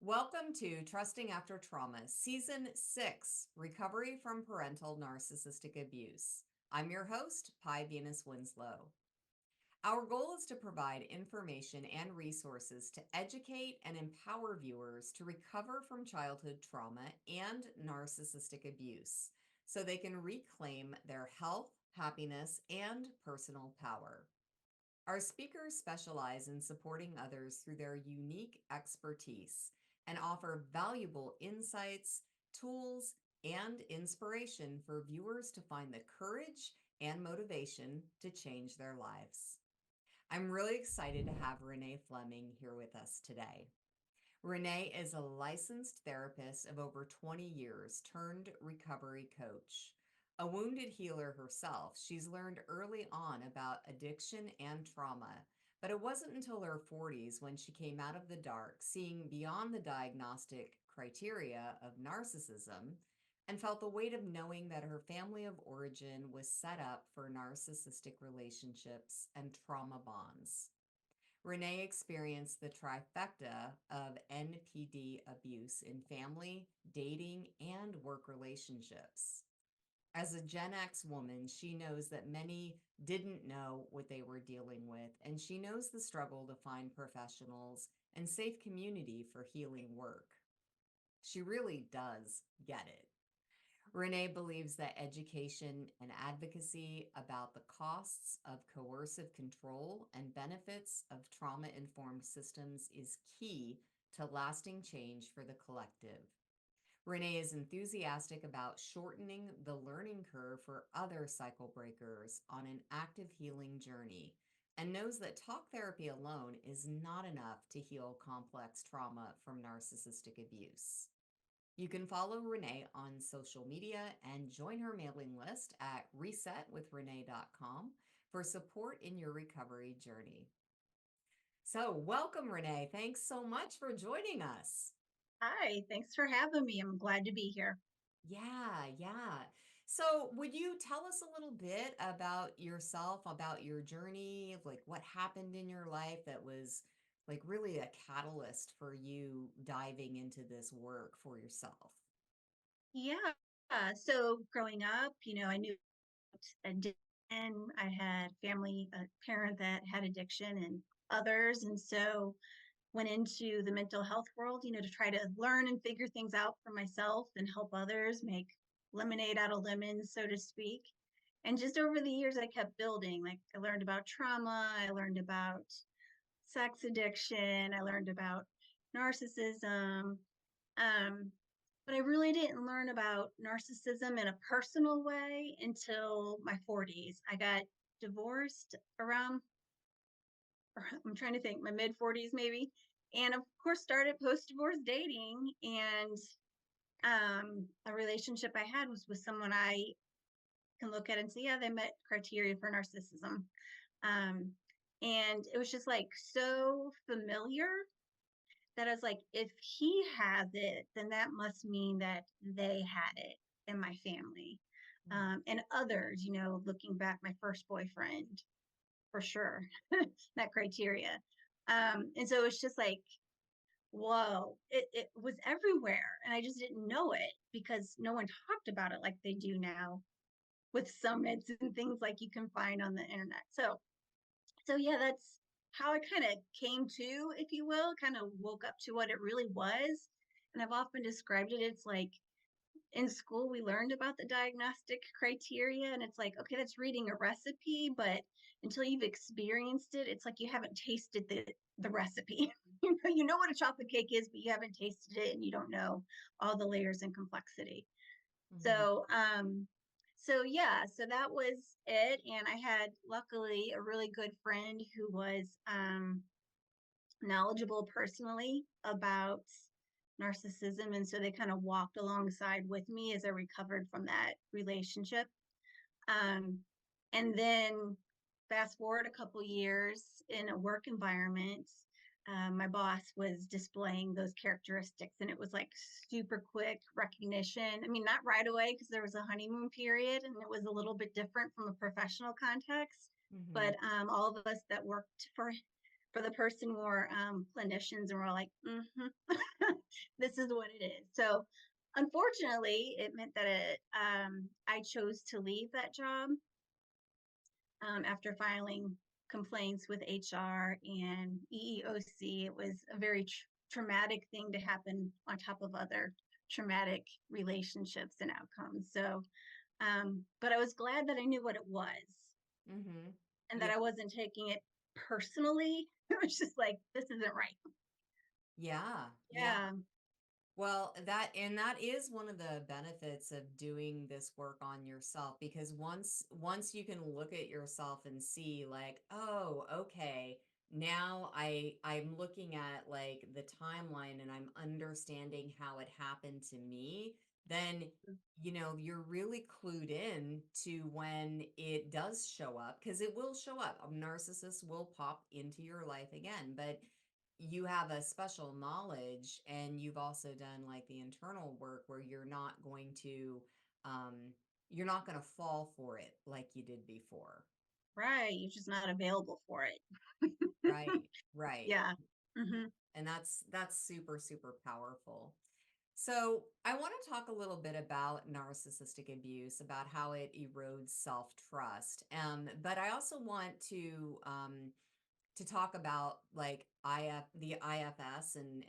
Welcome to Trusting After Trauma, Season 6, Recovery from Parental Narcissistic Abuse. I'm your host, Pi Venus Winslow. Our goal is to provide information and resources to educate and empower viewers to recover from childhood trauma and narcissistic abuse so they can reclaim their health, happiness, and personal power. Our speakers specialize in supporting others through their unique expertise and offer valuable insights, tools, and inspiration for viewers to find the courage and motivation to change their lives. I'm really excited to have Renee Fleming here with us today. Renee is a licensed therapist of over 20 years turned recovery coach. A wounded healer herself, she's learned early on about addiction and trauma, but it wasn't until her 40s when she came out of the dark, seeing beyond the diagnostic criteria of narcissism, and felt the weight of knowing that her family of origin was set up for narcissistic relationships and trauma bonds. Renee experienced the trifecta of NPD abuse in family, dating, and work relationships. As a Gen X woman, she knows that many didn't know what they were dealing with, and she knows the struggle to find professionals and safe community for healing work. She really does get it. Renee believes that education and advocacy about the costs of coercive control and benefits of trauma informed systems is key to lasting change for the collective. Renee is enthusiastic about shortening the learning curve for other cycle breakers on an active healing journey and knows that talk therapy alone is not enough to heal complex trauma from narcissistic abuse. You can follow Renee on social media and join her mailing list at resetwithrenee.com for support in your recovery journey. So, welcome, Renee. Thanks so much for joining us. Hi, thanks for having me. I'm glad to be here. Yeah. So, would you tell us a little bit about yourself, about your journey, like what happened in your life that was like really a catalyst for you diving into this work for yourself? Yeah. So growing up, I knew addiction. I had family, a parent that had addiction and others. And so went into the mental health world, to try to learn and figure things out for myself and help others make lemonade out of lemons, so to speak. And just over the years, I kept building. Like I learned about trauma, I learned about sex addiction, I learned about narcissism. Um, but I really didn't learn about narcissism in a personal way until my 40s. I got divorced around, I'm trying to think, my mid 40s maybe. And of course, started post divorce dating. And a relationship I had was with someone I can look at and say, yeah, they met criteria for narcissism. Um, and it was just like so familiar that I was like, if he has it, then that must mean that they had it in my family. And others, looking back, my first boyfriend, for sure, that criteria. And so it's just like, whoa, it was everywhere. And I just didn't know it because no one talked about it like they do now with summits and things like you can find on the internet. So yeah, that's how I kind of came to, if you will, kind of woke up to what it really was. And I've often described it, it's like in school we learned about the diagnostic criteria and it's like, okay, that's reading a recipe, but until you've experienced it, it's like you haven't tasted the recipe. You know what a chocolate cake is, but you haven't tasted it and you don't know all the layers and complexity. Mm-hmm. So yeah, so that was it. And I had luckily a really good friend who was knowledgeable personally about narcissism. And so they kind of walked alongside with me as I recovered from that relationship. Um, and then fast forward a couple years in a work environment, my boss was displaying those characteristics and it was like super quick recognition. I mean, not right away because there was a honeymoon period and it was a little bit different from a professional context. Mm-hmm. But all of us that worked for the person were clinicians and we're like, mm-hmm. This is what it is. So unfortunately, it meant that I chose to leave that job after filing complaints with HR and EEOC. It was a very traumatic thing to happen on top of other traumatic relationships and outcomes. So, but I was glad that I knew what it was Mm-hmm. and that Yeah. I wasn't taking it personally. It was just like, this isn't right. Yeah. Yeah. Yeah, Well, that is one of the benefits of doing this work on yourself, because once you can look at yourself and see like, oh, okay, now I'm looking at like the timeline and I'm understanding how it happened to me, then you're really clued in to when it does show up, because it will show up. A narcissist will pop into your life again, but you have a special knowledge, and you've also done like the internal work where um you're not going to fall for it like you did before. right. You're just not available for it. Right, right. Yeah. Hmm. And that's super super powerful. So I want to talk a little bit about narcissistic abuse, about how it erodes self-trust, but I also want to talk about like the IFS and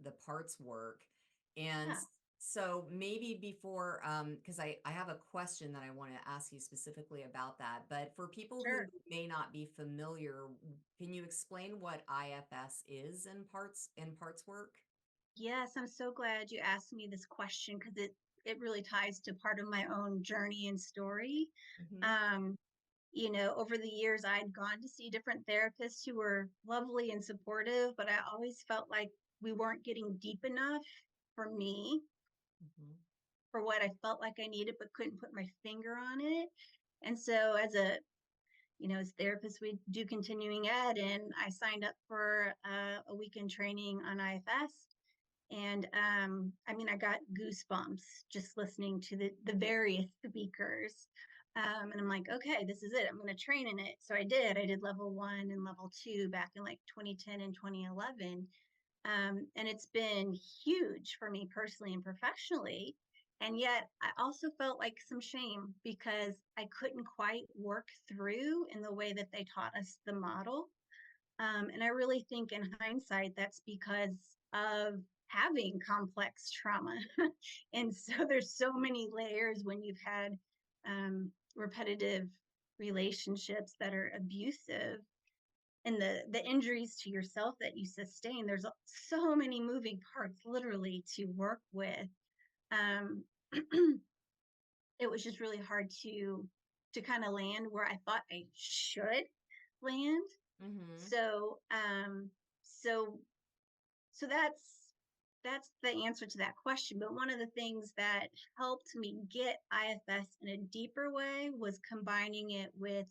the parts work. And Yeah, so maybe before, because I have a question that I want to ask you specifically about that, but for people who sure. may not be familiar, can you explain what IFS is in parts work? Yes, I'm so glad you asked me this question because it really ties to part of my own journey and story. Mm-hmm. Um, over the years, I'd gone to see different therapists who were lovely and supportive, but I always felt like we weren't getting deep enough for me, Mm-hmm. for what I felt like I needed, but couldn't put my finger on it. And so, as therapists, we do continuing ed, and I signed up for a weekend training on IFS. And I mean, I got goosebumps just listening to the various speakers. And I'm like, okay, this is it. I'm going to train in it. So I did. I did level 1 and level 2 back in like 2010 and 2011. And it's been huge for me personally and professionally. And yet I also felt like some shame because I couldn't quite work through in the way that they taught us the model. And I really think in hindsight, that's because of having complex trauma. And so there's so many layers when you've had repetitive relationships that are abusive, and the injuries to yourself that you sustain. There's so many moving parts literally to work with. Um, it was just really hard to kind of land where I thought I should land. Mm-hmm. So so so that's the answer to that question. But one of the things that helped me get IFS in a deeper way was combining it with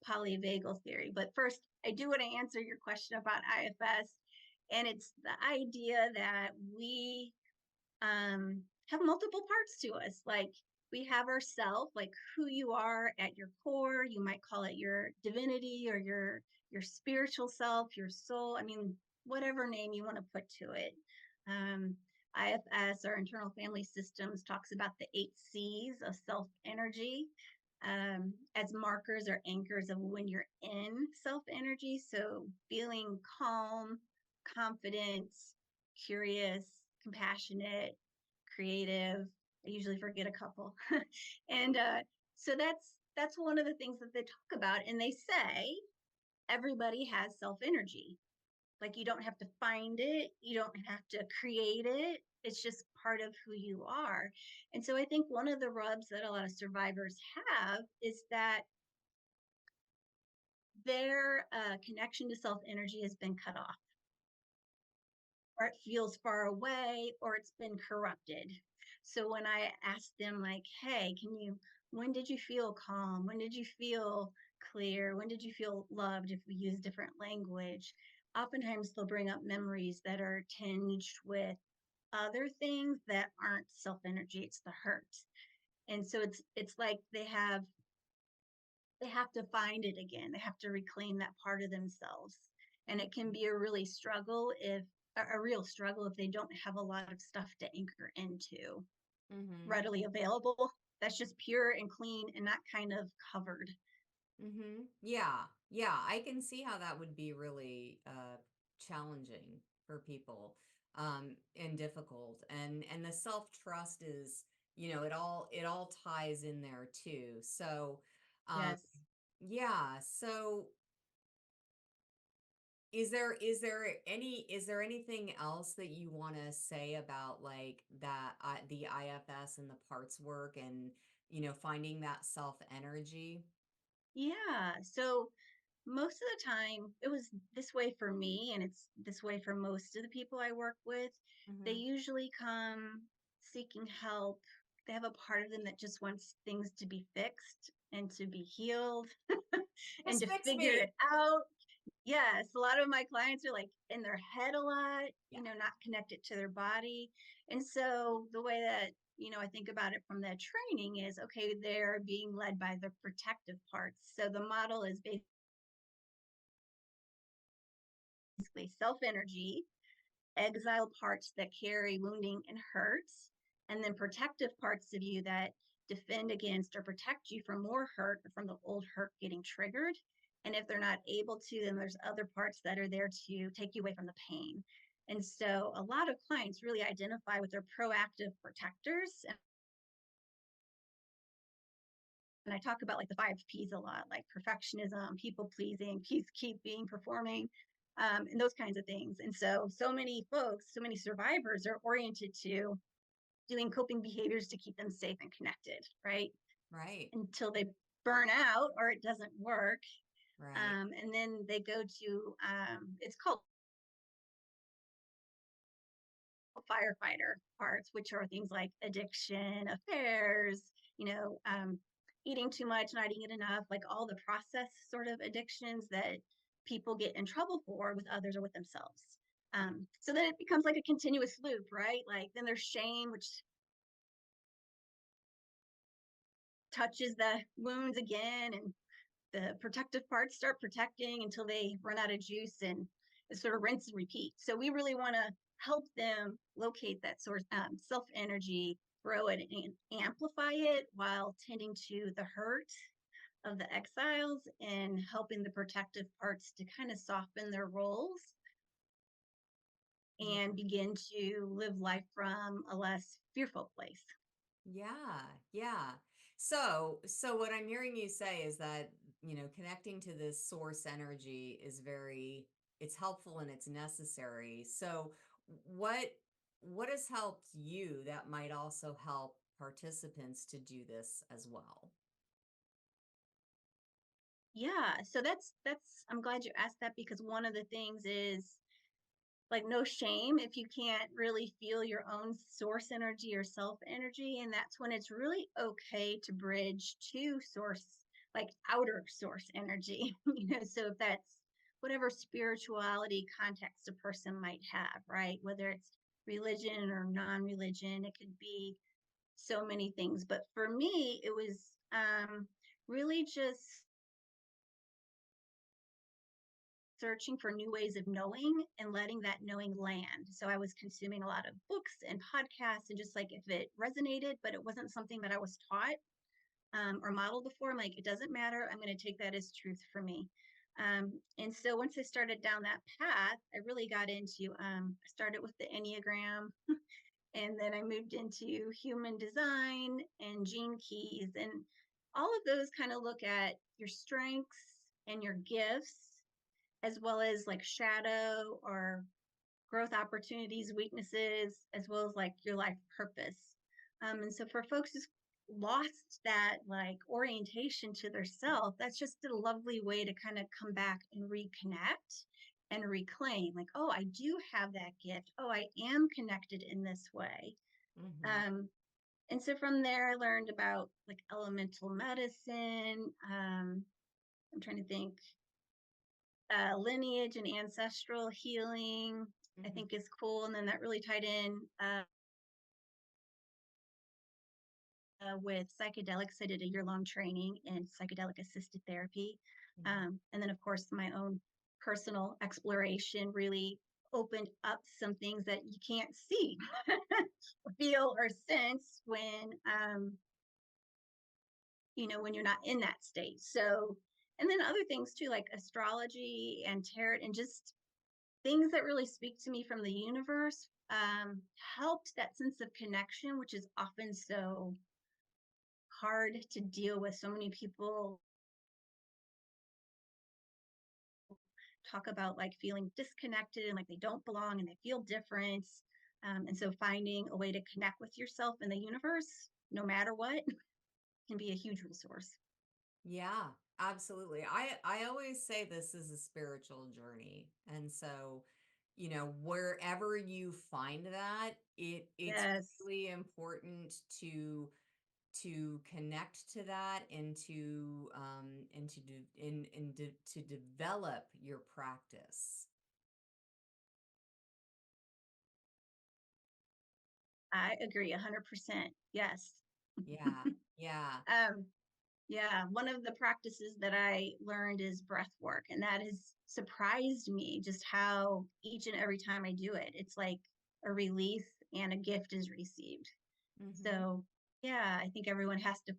polyvagal theory. But first, I do want to answer your question about IFS, and it's the idea that we have multiple parts to us. Like, we have ourself, like who you are at your core. You might call it your divinity or your spiritual self, your soul. I mean, whatever name you want to put to it. Um, IFS, or internal family systems, talks about the 8 C's of self energy as markers or anchors of when you're in self energy. So feeling calm, confident, curious, compassionate, creative. I usually forget a couple. And so that's one of the things that they talk about. And they say everybody has self energy. Like, you don't have to find it, you don't have to create it. It's just part of who you are. And so I think one of the rubs that a lot of survivors have is that their connection to self energy has been cut off, or it feels far away, or it's been corrupted. So when I ask them, like, hey, when did you feel calm? When did you feel clear? When did you feel loved? If we use different language, oftentimes they'll bring up memories that are tinged with other things that aren't self energy, it's the hurt. And so it's like they have to find it again. They have to reclaim that part of themselves. And it can be a really struggle if a real struggle if they don't have a lot of stuff to anchor into Mm-hmm. readily available. That's just pure and clean and not kind of covered. Mm-hmm. Yeah. Yeah. I can see how that would be really challenging for people and difficult. And the self-trust is, it all ties in there too. So um Yes. yeah, so is there anything else that you want to say about like that the IFS and the parts work and finding that self energy? Yeah. So most of the time, it was this way for me, and it's this way for most of the people I work with. They Mm-hmm. usually come seeking help. They have a part of them that just wants things to be fixed and to be healed and Just to fix figure me. it out. Yes, a lot of my clients are like in their head a lot, Yeah. not connected to their body. And so the way that, I think about it from the training is okay, they're being led by the protective parts. So the model is basically self energy, exile parts that carry wounding and hurts, and then protective parts of you that defend against or protect you from more hurt or from the old hurt getting triggered. And if they're not able to, then there's other parts that are there to take you away from the pain. And so a lot of clients really identify with their proactive protectors. And I talk about like the 5 P's a lot, like perfectionism, people pleasing, peacekeeping, performing, and those kinds of things. And so many folks, so many survivors are oriented to doing coping behaviors to keep them safe and connected, right? Right. Until they burn out or it doesn't work. Right. And then they go to, it's called firefighter parts, which are things like addiction, affairs, you know, um, eating too much, not eating enough, like all the process sort of addictions that people get in trouble for with others or with themselves. So then it becomes like a continuous loop, right? Like then there's shame, which touches the wounds again, and the protective parts start protecting until they run out of juice, and it's sort of rinse and repeat. So we really want to help them locate that source, self energy, grow it, and amplify it while tending to the hurt of the exiles and helping the protective parts to kind of soften their roles Yeah. and begin to live life from a less fearful place. Yeah. Yeah. So what I'm hearing you say is that, connecting to this source energy is it's helpful and it's necessary. So what what has helped you that might also help participants to do this as well? Yeah, so that's I'm glad you asked that, because one of the things is like no shame if you can't really feel your own source energy or self energy, and that's when it's really okay to bridge to source, like outer source energy. So if that's whatever spirituality context a person might have, right, whether it's religion or non-religion, it could be so many things. But for me it was really just searching for new ways of knowing and letting that knowing land. So I was consuming a lot of books and podcasts, and just like if it resonated, but it wasn't something that I was taught or modeled before, I'm like, it doesn't matter. I'm going to take that as truth for me. And so once I started down that path, I really got into, I started with the Enneagram, and then I moved into human design and gene keys. And all of those kind of look at your strengths and your gifts, as well as like shadow or growth opportunities, weaknesses, as well as like your life purpose. And so for folks who's lost that like orientation to their self, that's just a lovely way to kind of come back and reconnect and reclaim like, oh, I do have that gift. Oh, I am connected in this way. Mm-hmm. Um, and so from there, I learned about like elemental medicine. I'm trying to think, lineage and ancestral healing, I Mm-hmm. think is cool. And then that really tied in with psychedelics. I did a year-long training in psychedelic assisted therapy. Mm-hmm. And then, of course, my own personal exploration really opened up some things that you can't see, feel, or sense when you're not in that state. So, and then other things too, like astrology and tarot, and just things that really speak to me from the universe, helped that sense of connection, which is often so hard to deal with. So many people talk about like feeling disconnected and like they don't belong and they feel different. And so finding a way to connect with yourself and the universe, no matter what, can be a huge resource. Yeah, absolutely. I always say this is a spiritual journey. And so, wherever you find that, it's Yes, really important to connect to that and to do to develop your practice. I agree 100%. Yes. Yeah. Yeah. um, yeah, one of the practices that I learned is breath work, and that has surprised me just how each and every time I do it, it's like a release and a gift is received. Mhm. So, yeah, I think everyone has to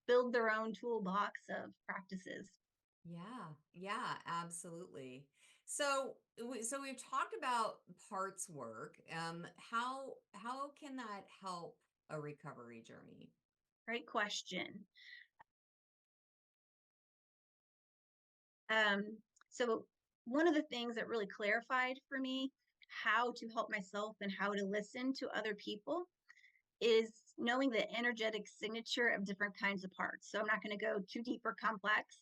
build their own toolbox of practices. Yeah, yeah, absolutely. So we've talked about parts work. How can that help a recovery journey? Great question. Um, so, one of the things that really clarified for me how to help myself and how to listen to other people is knowing the energetic signature of different kinds of parts. So I'm not going to go too deep or complex,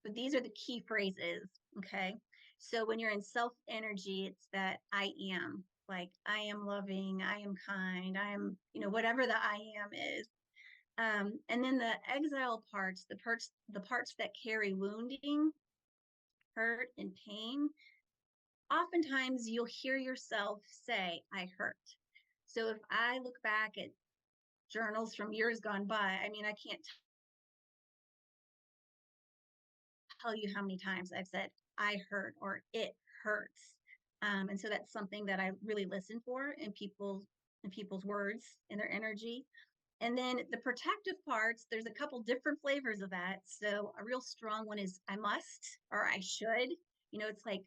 but these are the key phrases. Okay. So when you're in self energy, it's that I am, like I am loving, I am kind, I am, whatever the I am is. And then the exile parts, the parts that carry wounding, hurt, and pain, oftentimes you'll hear yourself say, I hurt. So if I look back at journals from years gone by, I mean, I can't tell you how many times I've said, I hurt or it hurts. And so that's something that I really listen for in people's words and their energy. And then the protective parts, there's a couple different flavors of that. So a real strong one is I must or I should. It's like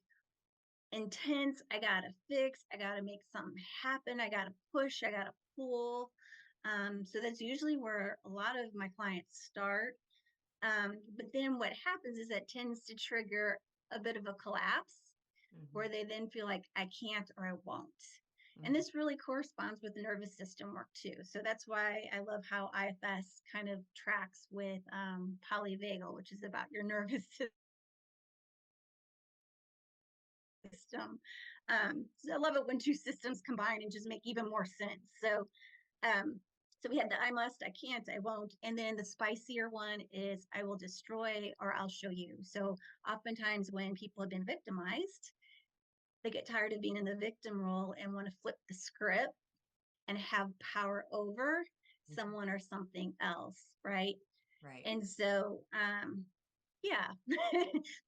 intense. I gotta fix. I gotta make something happen. I gotta push. I gotta pull. So that's usually where a lot of my clients start. But then what happens is that tends to trigger a bit of a collapse Hmm. where they then feel like I can't or I won't. And Hmm. this really corresponds with the nervous system work too. So that's why I love how IFS kind of tracks with polyvagal, which is about your nervous system. So I love it when two systems combine and just make even more sense. Um, so we had the I must, I can't, I won't. And then the spicier one is I will destroy or I'll show you. So oftentimes when people have been victimized, they get tired of being in the victim role and want to flip the script and have power over Hmm. someone or something else, right? Right. And so, yeah,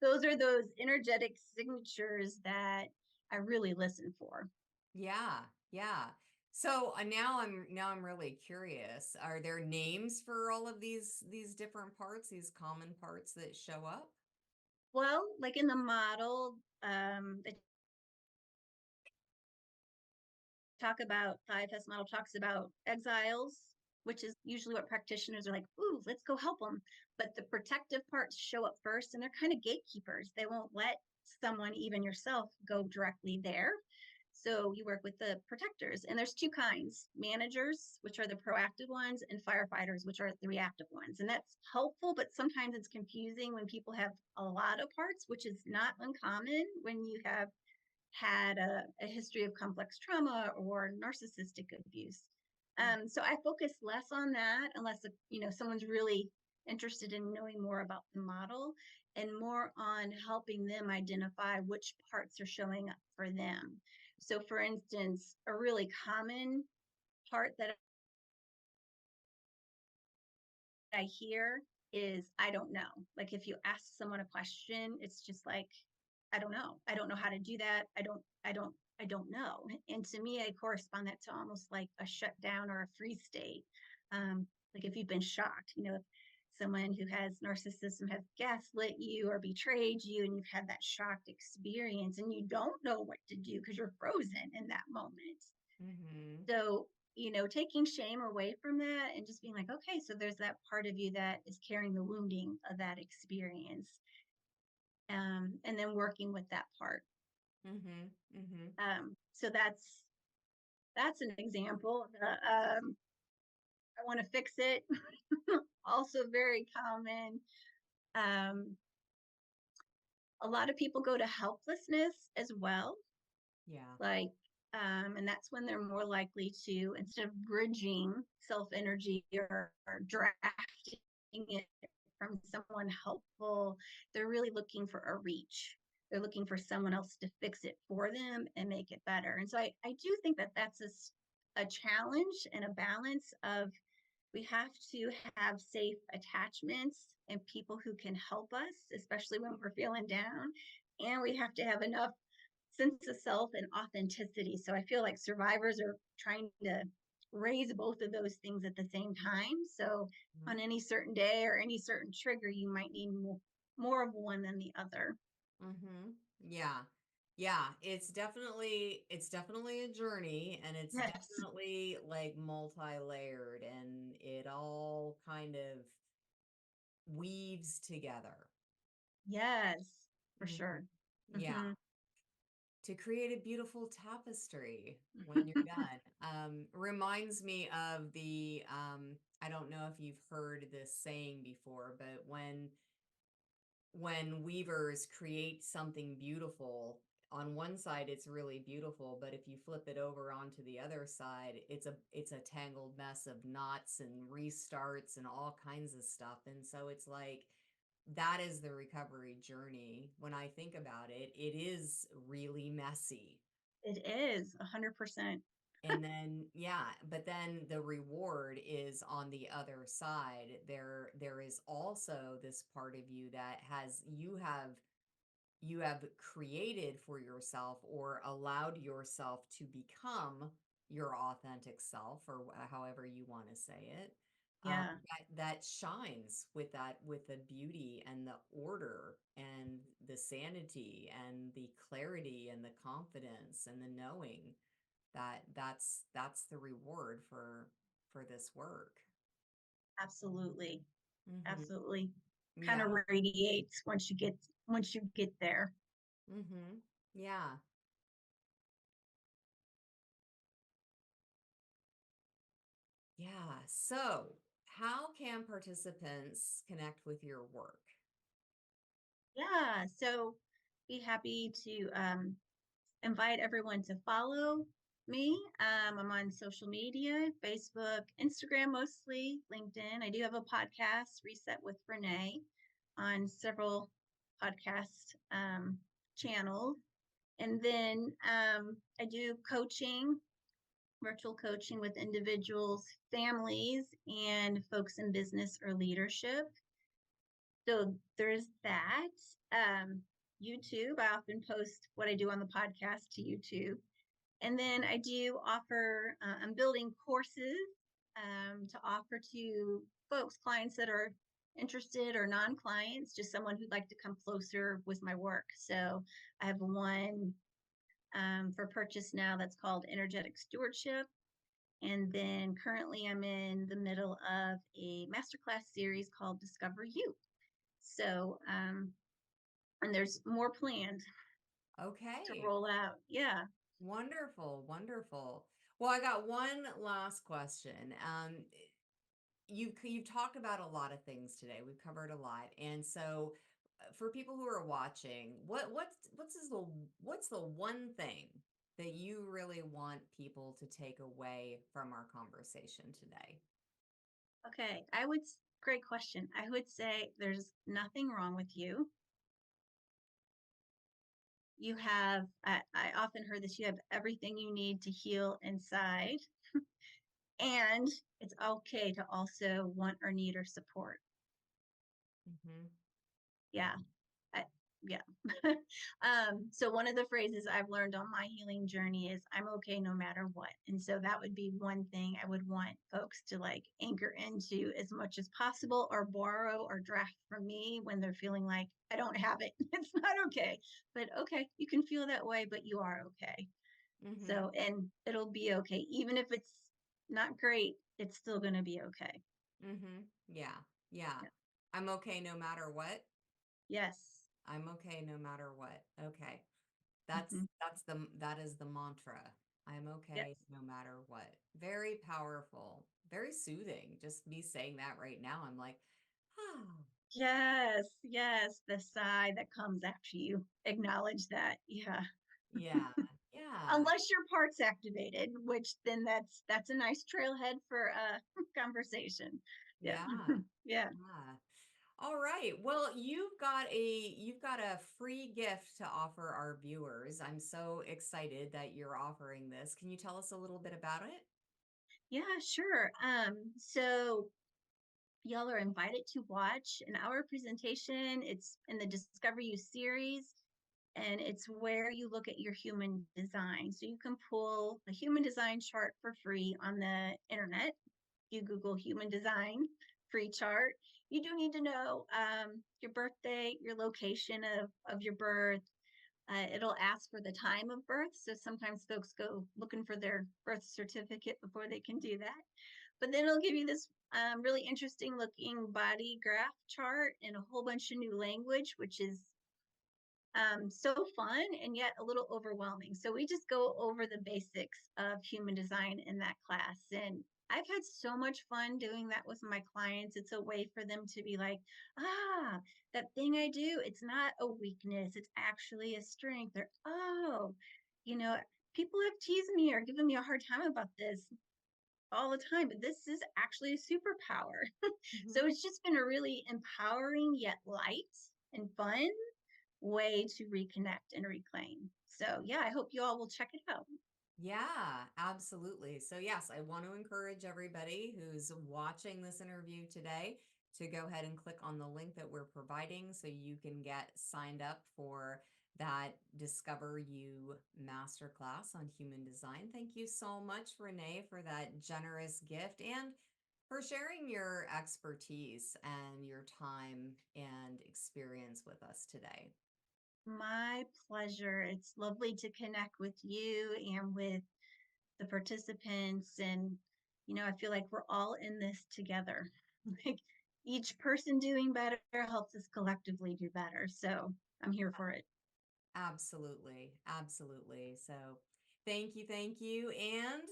those are those energetic signatures that I really listen for. Yeah. Yeah. So now I'm really curious. Are there names for all of these different parts, these common parts that show up? Well, like in the model, they the IFS model talks about exiles, which is usually what practitioners are like, ooh, let's go help them. But the protective parts show up first and they're kind of gatekeepers. They won't let someone, even yourself, go directly there. So you work with the protectors. And there's two kinds: managers, which are the proactive ones, and firefighters, which are the reactive ones. And that's helpful, but sometimes it's confusing when people have a lot of parts, which is not uncommon when you have had a history of complex trauma or narcissistic abuse. So I focus less on that unless someone's really interested in knowing more about the model, and more on helping them identify which parts are showing up for them. So for instance, a really common part that I hear is I don't know. Like if you ask someone a question, it's just like I don't know. I don't know how to do that. I don't know. And to me, I correspond that to almost like a shutdown or a freeze state. Like if you've been shocked, if someone who has narcissism has gaslit you or betrayed you, and you've had that shocked experience and you don't know what to do because you're frozen in that moment. Mm-hmm. So, taking shame away from that and just being like, okay, so there's that part of you that is carrying the wounding of that experience. And then working with that part. Mm-hmm. Mm-hmm. So that's an example. I want to fix it. Also very common. Um, a lot of people go to helplessness as well. Yeah. Like, and that's when they're more likely to, instead of bridging self energy or drafting it from someone helpful, they're really looking for a reach. They're looking for someone else to fix it for them and make it better. And so I do think that that's a challenge and a balance of, we have to have safe attachments and people who can help us, especially when we're feeling down. And we have to have enough sense of self and authenticity. So I feel like survivors are trying to raise both of those things at the same time. So Mm-hmm. on any certain day or any certain trigger, you might need more of one than the other. Mm-hmm. Yeah. Yeah, it's definitely a journey, and it's Yes. definitely like multi-layered, and it all kind of weaves together. Yes, for Hmm. sure. Yeah, Hmm. to create a beautiful tapestry when you're done. Reminds me of I don't know if you've heard this saying before, but when weavers create something beautiful, on one side it's really beautiful, but if you flip it over onto the other side, it's a tangled mess of knots and restarts and all kinds of stuff. And so it's like, that is the recovery journey. When I think about it, it is really messy. It is 100%. And then, yeah, but then the reward is on the other side. There is also this part of you that you have created for yourself, or allowed yourself to become your authentic self, or however you want to say it. Yeah, That shines with the beauty and the order and the sanity and the clarity and the confidence and the knowing that that's the reward for this work. absolutely. Mm-hmm. Absolutely. Kind Yeah. of radiates once you get there. Mm-hmm. Yeah. Yeah. So, how can participants connect with your work? Yeah, so be happy to invite everyone to follow me. I'm on social media, Facebook, Instagram mostly, LinkedIn. I do have a podcast, Reset with Renee, on several podcast channels. And then I do coaching, virtual coaching with individuals, families, and folks in business or leadership. So there's that. Um, YouTube, I often post what I do on the podcast to YouTube. And then I do offer, I'm building courses to offer to folks, clients that are interested, or non clients, just someone who'd like to come closer with my work. So I have one for purchase now that's called Energetic Stewardship. And then currently I'm in the middle of a masterclass series called Discover You. So, and there's more planned to Okay. roll out. Yeah. Wonderful, wonderful. Well, I got one last question. You've talked about a lot of things today. We've covered a lot, and so for people who are watching, what's the one thing that you really want people to take away from our conversation today? Okay. Great question. I would say there's nothing wrong with you. I often heard this, you have everything you need to heal inside. And it's okay to also want or need or support. Mm-hmm. Yeah. I, yeah. So one of the phrases I've learned on my healing journey is I'm okay no matter what. And so that would be one thing I would want folks to like anchor into as much as possible or borrow or draft from me when they're feeling like I don't have it. It's not okay. But okay, you can feel that way, but you are okay. Mm-hmm. So, and it'll be okay. Even if it's not great, it's still going to be okay. Mm-hmm. Yeah. Yeah. Yeah. I'm okay no matter what. Yes. I'm okay no matter what. Okay. Hmm. That is the mantra. I'm Yes. okay no matter what. Very powerful, very soothing. Just me saying that right now, I'm like, oh, Yes. Yes. The sigh that comes after you acknowledge that. Yeah. yeah, yeah, Unless your part's activated, which then that's a nice trailhead for conversation. Yeah. yeah, Yeah. yeah. All right. Well, you've got a free gift to offer our viewers. I'm so excited that you're offering this. Can you tell us a little bit about it? Yeah, sure. So y'all are invited to watch an hour presentation. It's in the Discover You series, and it's where you look at your human design. So you can pull a human design chart for free on the internet. You Google human design free chart. You do need to know your birthday, your location of your birth. It'll ask for the time of birth. So sometimes folks go looking for their birth certificate before they can do that. But then it'll give you this really interesting looking body graph chart and a whole bunch of new language, which is so fun and yet a little overwhelming. So we just go over the basics of human design in that class. And I've had so much fun doing that with my clients. It's a way for them to be like, ah, that thing I do, it's not a weakness, it's actually a strength. Or, oh, you know, people have teased me or given me a hard time about this all the time, but this is actually a superpower. Mhm. So it's just been a really empowering yet light and fun way to reconnect and reclaim. So, yeah, I hope you all will check it out. Yeah, absolutely. So, yes, I want to encourage everybody who's watching this interview today to go ahead and click on the link that we're providing so you can get signed up for that Discover You Masterclass on human design. Thank you so much, Renee, for that generous gift and for sharing your expertise and your time and experience with us today. My pleasure. It's lovely to connect with you and with the participants. And, I feel like we're all in this together. Like each person doing better helps us collectively do better. So I'm here for it. Absolutely. Absolutely. So thank you. Thank you. And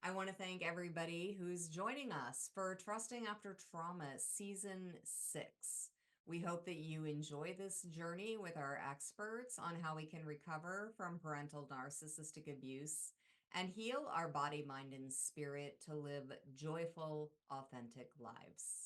I want to thank everybody who's joining us for Trusting After Trauma Season 6. We hope that you enjoy this journey with our experts on how we can recover from parental narcissistic abuse and heal our body, mind, and spirit to live joyful, authentic lives.